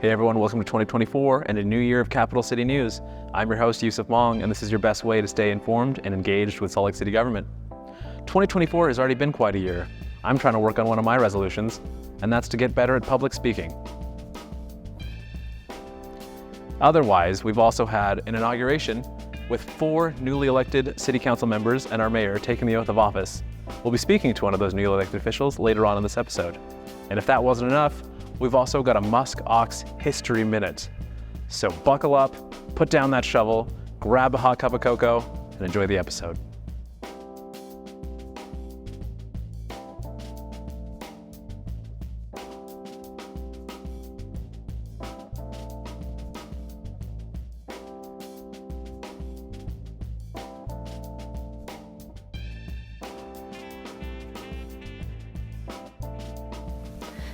Hey everyone, welcome to 2024 and a new year of Capital City News. I'm your host, Yusuf Mong, and this is your best way to stay informed and engaged with Salt Lake City government. 2024 has already been quite a year. I'm trying to work on one of my resolutions, and that's to get better at public speaking. Otherwise, we've also had an inauguration with 4 newly elected city council members and our mayor taking the oath of office. We'll be speaking to one of those newly elected officials later on in this episode. And if that wasn't enough, we've also got a Musk Ox History Minute. So buckle up, put down that shovel, grab a hot cup of cocoa, and enjoy the episode.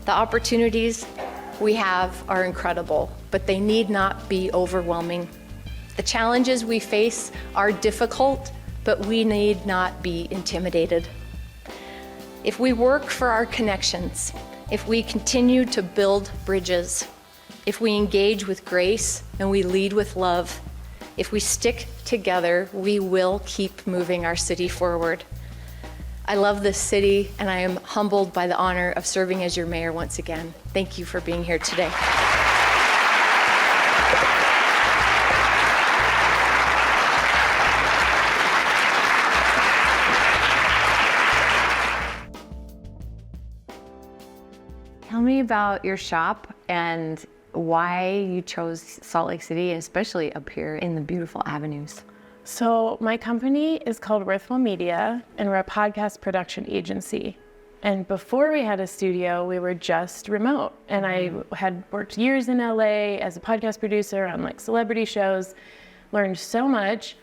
The opportunities we have are incredible, but they need not be overwhelming. The challenges we face are difficult, but we need not be intimidated. If we work for our connections, if we continue to build bridges, if we engage with grace and we lead with love, if we stick together, we will keep moving our city forward. I love this city, and I am humbled by the honor of serving as your mayor once again. Thank you for being here today. Tell me about your shop and why you chose Salt Lake City, especially up here in the beautiful avenues. So my company is called Worthwhile Media, and we're a podcast production agency. And before we had a studio, we were just remote. And I had worked years in LA as a podcast producer on like celebrity shows, learned so much.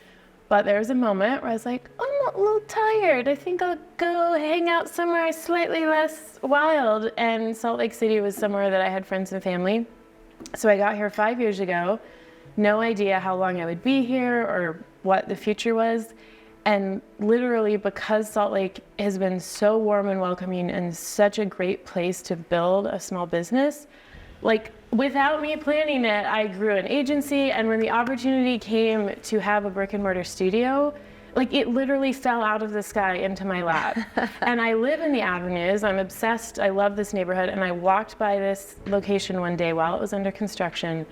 But there was a moment where I was like, I'm a little tired. I think I'll go hang out somewhere slightly less wild. And Salt Lake City was somewhere that I had friends and family. So I got here 5 years ago, no idea how long I would be here or what the future was. And literally, because Salt Lake has been so warm and welcoming and such a great place to build a small business, like without me planning it, I grew an agency. And when the opportunity came to have a brick and mortar studio, like it literally fell out of the sky into my lap. And I live in the Avenues. I'm obsessed. I love this neighborhood. And I walked by this location one day while it was under construction.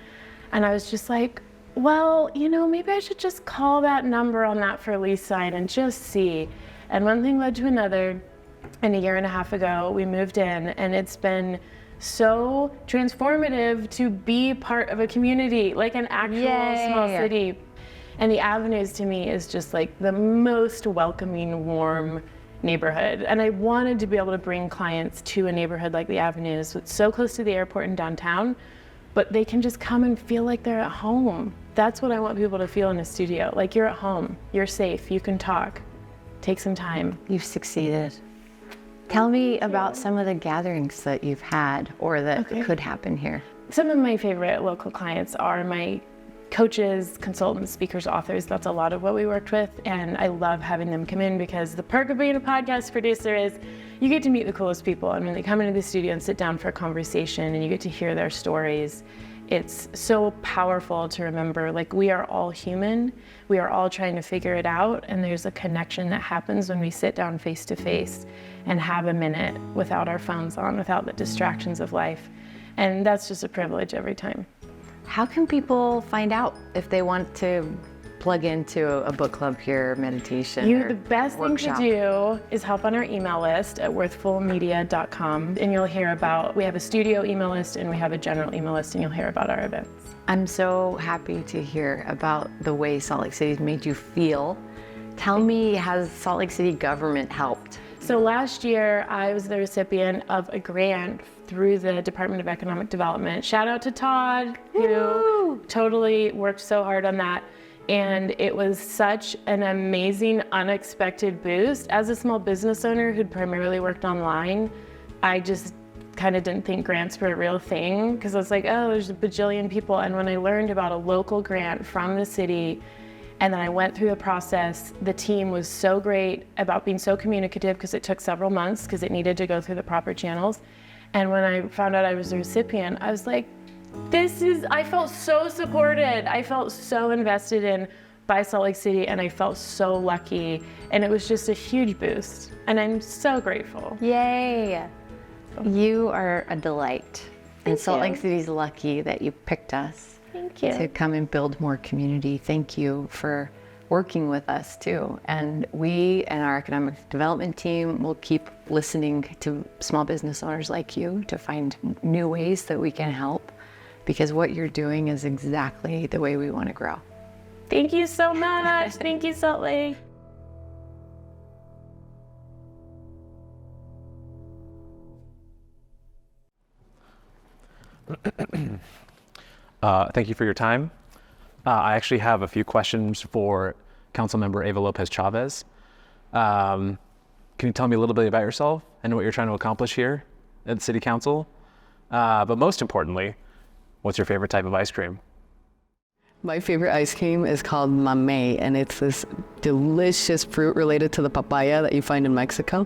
And I was just like, well, you know, maybe I should just call that number on that for lease sign and just see. And one thing led to another. And a year and a half ago, we moved in, and it's been so transformative to be part of a community, like an actual small city. And the Avenues to me is just like the most welcoming, warm neighborhood. And I wanted to be able to bring clients to a neighborhood like the Avenues. It's so close to the airport in downtown, but they can just come and feel like they're at home. That's what I want people to feel in a studio. Like you're at home, you're safe, you can talk, take some time. You've succeeded. Tell me about some of the gatherings that you've had or that could happen here. Some of my favorite local clients are my coaches, consultants, speakers, authors. That's a lot of what we worked with. And I love having them come in because the perk of being a podcast producer is you get to meet the coolest people. And when they come into the studio and sit down for a conversation and you get to hear their stories, it's so powerful to remember, like we are all human. We are all trying to figure it out. And there's a connection that happens when we sit down face to face and have a minute without our phones on, without the distractions of life. And that's just a privilege every time. How can people find out if they want to plug into a book club here, meditation, or the best workshop? thing to do is hop on our email list at worthfulmedia.com, and you'll hear about, we have a studio email list and we have a general email list, and you'll hear about our events. I'm so happy to hear about the way Salt Lake City's made you feel. Tell me, has Salt Lake City government helped? So last year, I was the recipient of a grant through the Department of Economic Development. Shout out to Todd, who totally worked so hard on that. And it was such an amazing, unexpected boost. As a small business owner who'd primarily worked online, I just kind of didn't think grants were a real thing because I was like, oh, there's a bajillion people. And when I learned about a local grant from the city, and then I went through the process, the team was so great about being so communicative because it took several months because it needed to go through the proper channels. And when I found out I was a recipient, I was like, I felt so supported. I felt so invested in by Salt Lake City, and I felt so lucky. And it was just a huge boost. And I'm so grateful. Yay! You are a delight. And Salt you. Lake City's lucky that you picked us Thank you. to come and build more community. Thank you for working with us too. And we and our economic development team will keep listening to small business owners like you to find new ways that we can help, because what you're doing is exactly the way we want to grow. Thank you so much. Thank you, Salt Lake. Thank you for your time. I actually have a few questions for Councilmember Eva López Chávez. Can you tell me a little bit about yourself and what you're trying to accomplish here at the City Council? But most importantly, what's your favorite type of ice cream? My favorite ice cream is called mamey, and it's this delicious fruit related to the papaya that you find in Mexico.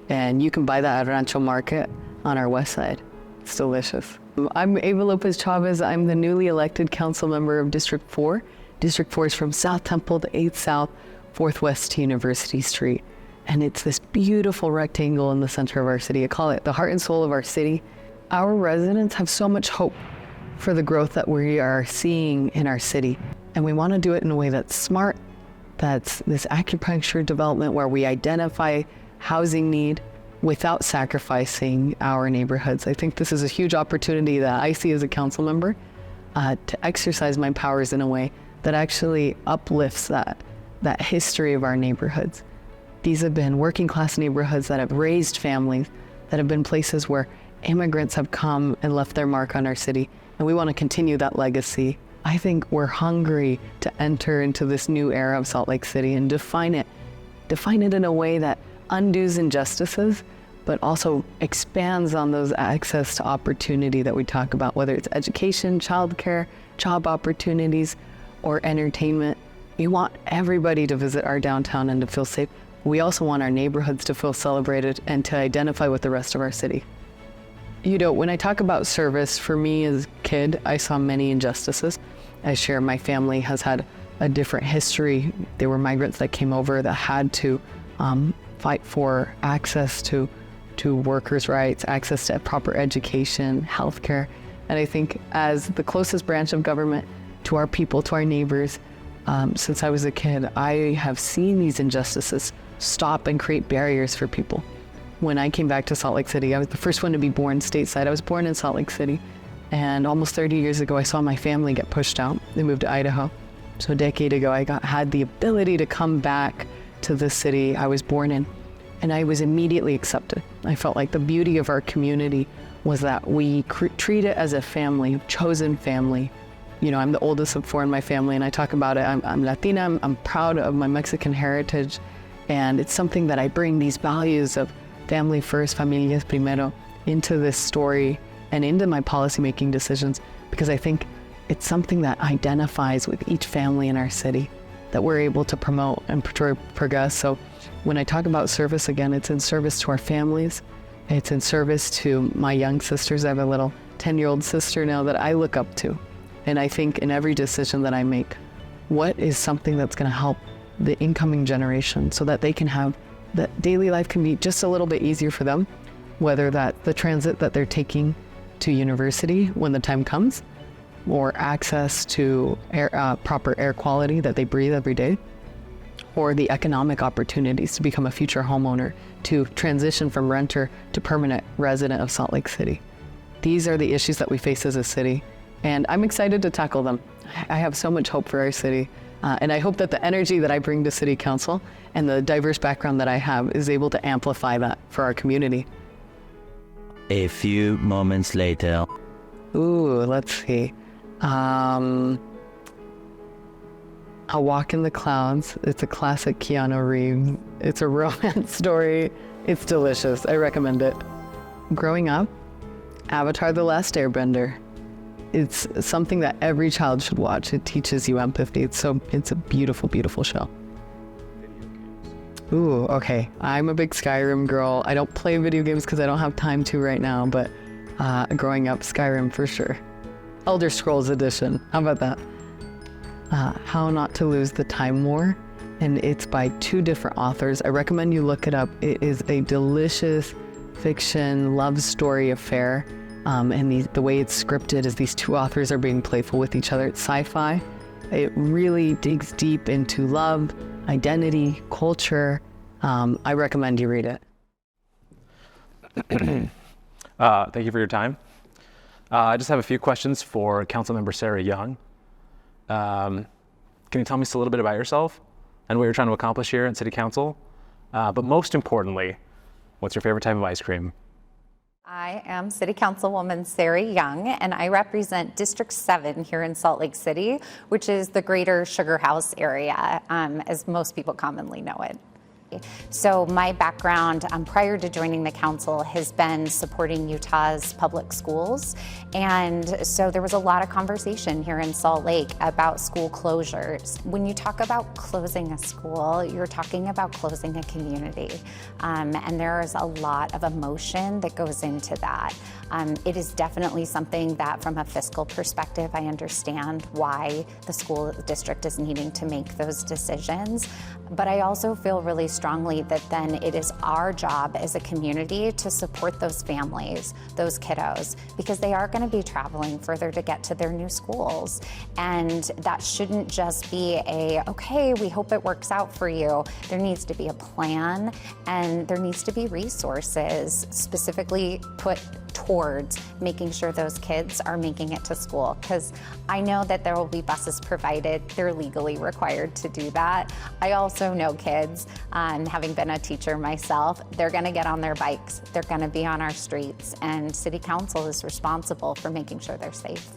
And you can buy that at Rancho Market on our west side. It's delicious. I'm Eva López Chávez. I'm the newly elected council member of District 4. District 4 is from South Temple to 8th South, 4th West to University Street. And it's this beautiful rectangle in the center of our city. I call it the heart and soul of our city. Our residents have so much hope for the growth that we are seeing in our city. And we want to do it in a way that's smart, that's this acupuncture development where we identify housing need without sacrificing our neighborhoods. I think this is a huge opportunity that I see as a council member to exercise my powers in a way that actually uplifts that history of our neighborhoods. These have been working class neighborhoods that have raised families, that have been places where immigrants have come and left their mark on our city. And we want to continue that legacy. I think we're hungry to enter into this new era of Salt Lake City and define it in a way that undoes injustices, but also expands on those access to opportunity that we talk about, whether it's education, childcare, job opportunities, or entertainment. We want everybody to visit our downtown and to feel safe. We also want our neighborhoods to feel celebrated and to identify with the rest of our city. You know, when I talk about service, for me as a kid, I saw many injustices. I share my family has had a different history. There were migrants that came over that had to fight for access to workers' rights, access to proper education, healthcare. And I think as the closest branch of government to our people, to our neighbors, since I was a kid, I have seen these injustices stop and create barriers for people. When I came back to Salt Lake City, I was the first one to be born stateside. I was born in Salt Lake City. And almost 30 years ago, I saw my family get pushed out. They moved to Idaho. So a decade ago, I had the ability to come back to the city I was born in. And I was immediately accepted. I felt like the beauty of our community was that we treat it as a family, chosen family. You know, I'm the oldest of 4 in my family, and I talk about it. I'm Latina, I'm proud of my Mexican heritage. And it's something that I bring these values of family first, familias primero, into this story and into my policymaking decisions, because I think it's something that identifies with each family in our city that we're able to promote and progress. So when I talk about service, again, it's in service to our families. It's in service to my young sisters. I have a little 10-year-old sister now that I look up to. And I think in every decision that I make, what is something that's going to help the incoming generation so that they can have that daily life can be just a little bit easier for them, whether that the transit that they're taking to university when the time comes, or access to proper air quality that they breathe every day, or the economic opportunities to become a future homeowner, to transition from renter to permanent resident of Salt Lake City. These are the issues that we face as a city, and I'm excited to tackle them. I have so much hope for our city. And I hope that the energy that I bring to City Council and the diverse background that I have is able to amplify that for our community. A few moments later. Ooh, let's see. A Walk in the Clouds. It's a classic Keanu Reeves. It's a romance story. It's delicious. I recommend it. Growing up, Avatar: The Last Airbender. It's something that every child should watch. It teaches you empathy. It's a beautiful, beautiful show. Ooh, okay. I'm a big Skyrim girl. I don't play video games because I don't have time to right now, but growing up, Skyrim for sure. Elder Scrolls edition. How about that? How Not to Lose the Time War. And it's by 2 different authors. I recommend you look it up. It is a delicious fiction love story affair. And the way it's scripted is these 2 authors are being playful with each other. It's sci-fi. It really digs deep into love, identity, culture. I recommend you read it. Thank you for your time. I just have a few questions for Councilmember Sarah Young. Can you tell me just a little bit about yourself and what you're trying to accomplish here in City Council? But most importantly, what's your favorite type of ice cream? I am City Councilwoman Sarah Young, and I represent District 7 here in Salt Lake City, which is the greater Sugar House area, as most people commonly know it. So my background prior to joining the council has been supporting Utah's public schools. And so there was a lot of conversation here in Salt Lake about school closures. When you talk about closing a school, you're talking about closing a community. And there is a lot of emotion that goes into that. It is definitely something that from a fiscal perspective, I understand why the school district is needing to make those decisions. But I also feel really strongly that then it is our job as a community to support those families, those kiddos, because they are going to be traveling further to get to their new schools. And that shouldn't just be okay, we hope it works out for you. There needs to be a plan, and there needs to be resources specifically put towards making sure those kids are making it to school, because I know that there will be buses provided. They're legally required to do that. I also know kids, having been a teacher myself, they're going to get on their bikes. They're going to be on our streets, and City Council is responsible for making sure they're safe.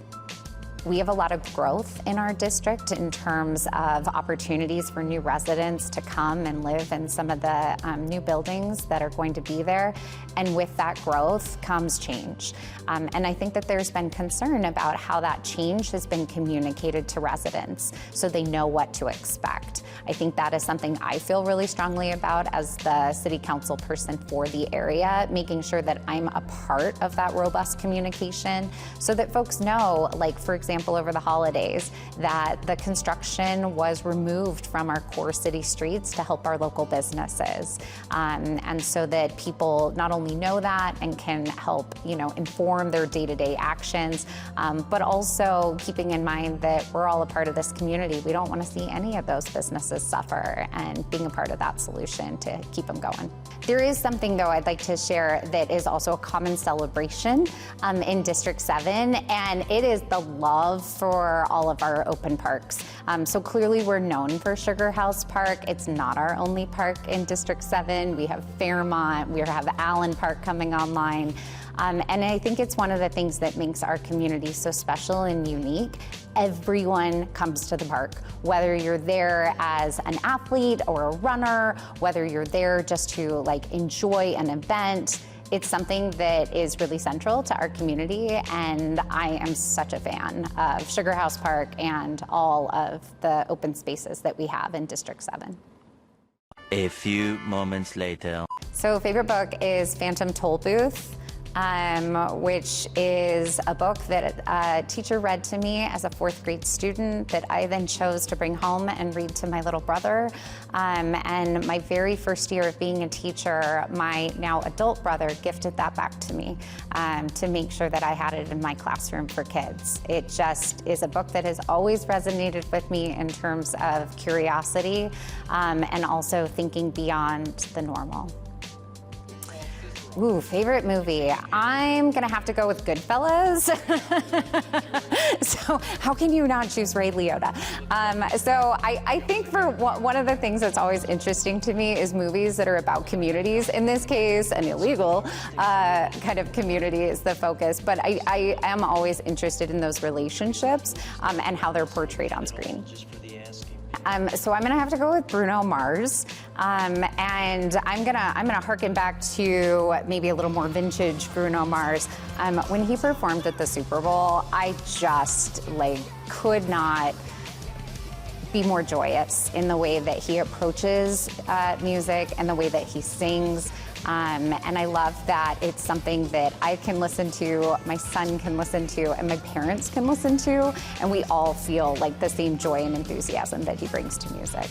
We have a lot of growth in our district in terms of opportunities for new residents to come and live in some of the new buildings that are going to be there. And with that growth comes change. And I think that there's been concern about how that change has been communicated to residents so they know what to expect. I think that is something I feel really strongly about as the city council person for the area, making sure that I'm a part of that robust communication so that folks know, like, for example, over the holidays, that the construction was removed from our core city streets to help our local businesses. And so that people not only know that and can help, inform their day-to-day actions, but also keeping in mind that we're all a part of this community. We don't want to see any of those businesses suffer, and being a part of that solution to keep them going. There is something, though, I'd like to share that is also a common celebration in District 7, and it is the love for all of our open parks. So clearly we're known for Sugar House Park. It's not our only park in District 7. We have Fairmont, we have Allen Park coming online. And I think it's one of the things that makes our community so special and unique. Everyone comes to the park, whether you're there as an athlete or a runner, whether you're there just to enjoy an event. It's something that is really central to our community, and I am such a fan of Sugar House Park and all of the open spaces that we have in District 7. A few moments later. So favorite book is Phantom Toll Booth, which is a book that a teacher read to me as a 4th grade student that I then chose to bring home and read to my little brother. And my very first year of being a teacher, my now adult brother gifted that back to me to make sure that I had it in my classroom for kids. It just is a book that has always resonated with me in terms of curiosity and also thinking beyond the normal. Ooh, favorite movie. I'm gonna have to go with Goodfellas. So how can you not choose Ray Liotta? So I think for one of the things that's always interesting to me is movies that are about communities. In this case, an illegal kind of community is the focus, but I am always interested in those relationships and how they're portrayed on screen. So I'm gonna have to go with Bruno Mars, and I'm gonna harken back to maybe a little more vintage Bruno Mars. When he performed at the Super Bowl, I just could not be more joyous in the way that he approaches music and the way that he sings. And I love that it's something that I can listen to, my son can listen to, and my parents can listen to, and we all feel like the same joy and enthusiasm that he brings to music.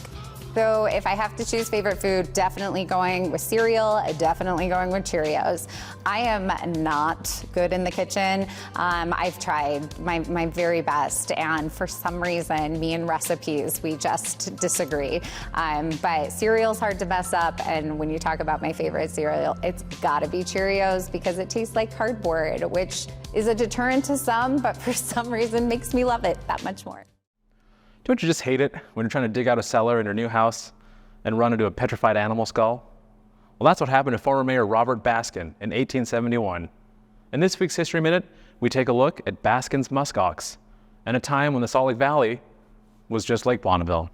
So if I have to choose favorite food, definitely going with cereal, definitely going with Cheerios. I am not good in the kitchen. I've tried my very best, and for some reason, me and recipes, we just disagree. But cereal's hard to mess up, and when you talk about my favorite cereal, it's gotta be Cheerios because it tastes like cardboard, which is a deterrent to some, but for some reason makes me love it that much more. Don't you just hate it when you're trying to dig out a cellar in your new house and run into a petrified animal skull? Well, that's what happened to former Mayor Robert Baskin in 1871. In this week's History Minute, we take a look at Baskin's musk ox and a time when the Salt Lake Valley was just Lake Bonneville.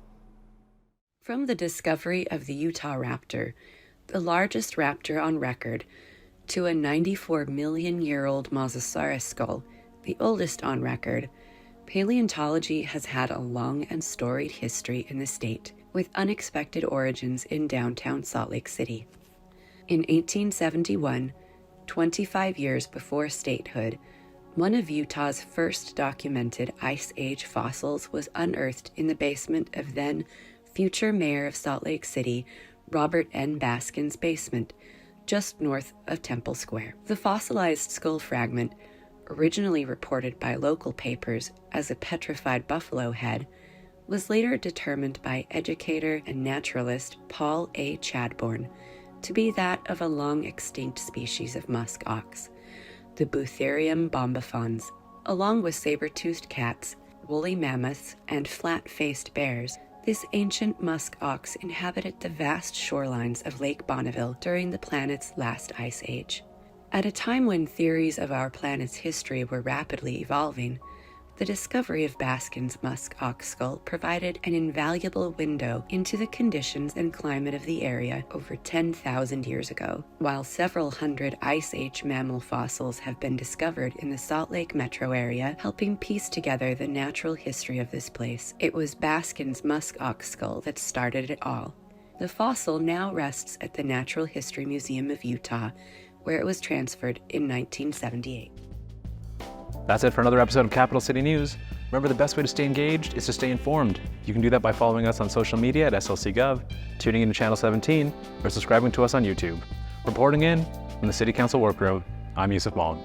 From the discovery of the Utah raptor, the largest raptor on record, to a 94-million-year-old Mosasaurus skull, the oldest on record, paleontology has had a long and storied history in the state, with unexpected origins in downtown Salt Lake City. In 1871, 25 years before statehood, one of Utah's first documented Ice Age fossils was unearthed in the basement of then future mayor of Salt Lake City, Robert N. Baskin's basement, just north of Temple Square. The fossilized skull fragment, originally reported by local papers as a petrified buffalo head, was later determined by educator and naturalist Paul A. Chadbourne to be that of a long-extinct species of musk ox, the Butherium bombifons. Along with saber-toothed cats, woolly mammoths, and flat-faced bears, this ancient musk ox inhabited the vast shorelines of Lake Bonneville during the planet's last ice age. At a time when theories of our planet's history were rapidly evolving, the discovery of Baskin's musk ox skull provided an invaluable window into the conditions and climate of the area over 10,000 years ago. While several hundred Ice Age mammal fossils have been discovered in the Salt Lake metro area, helping piece together the natural history of this place, it was Baskin's musk ox skull that started it all. The fossil now rests at the Natural History Museum of Utah, where it was transferred in 1978. That's it for another episode of Capital City News. Remember, the best way to stay engaged is to stay informed. You can do that by following us on social media at SLC.gov, tuning into Channel 17, or subscribing to us on YouTube. Reporting in from the City Council Workroom, I'm Yusuf Malin.